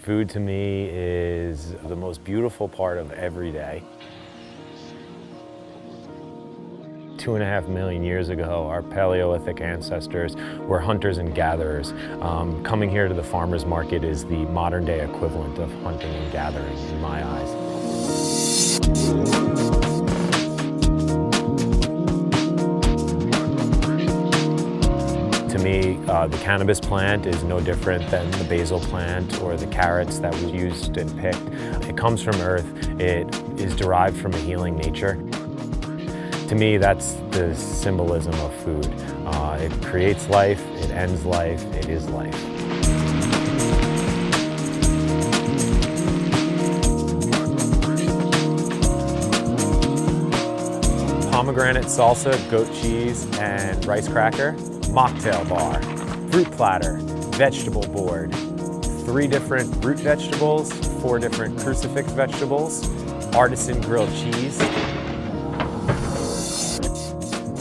Food to me is the most beautiful part of every day. 2.5 million years ago, our Paleolithic ancestors were hunters and gatherers. Coming here to the farmer's market is the modern day equivalent of hunting and gathering in my eyes. To me, the cannabis plant is no different than the basil plant or the carrots that we used and picked. It comes from earth. It is derived from a healing nature. To me, that's the symbolism of food. It creates life, it ends life, it is life. Pomegranate salsa, goat cheese, and rice cracker. Mocktail bar, fruit platter, vegetable board, 3 different root vegetables, 4 different crucifix vegetables, artisan grilled cheese,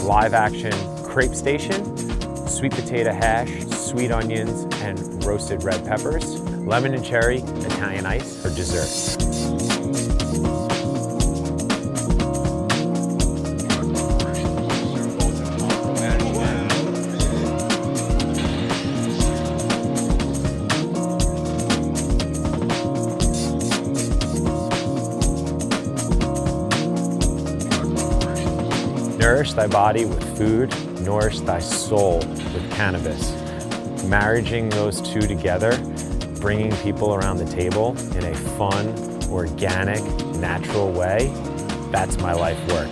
live action crepe station, sweet potato hash, sweet onions, and roasted red peppers, lemon and cherry Italian ice for dessert. Nourish thy body with food, nourish thy soul with cannabis. Marrying those two together, bringing people around the table in a fun, organic, natural way, that's my life work.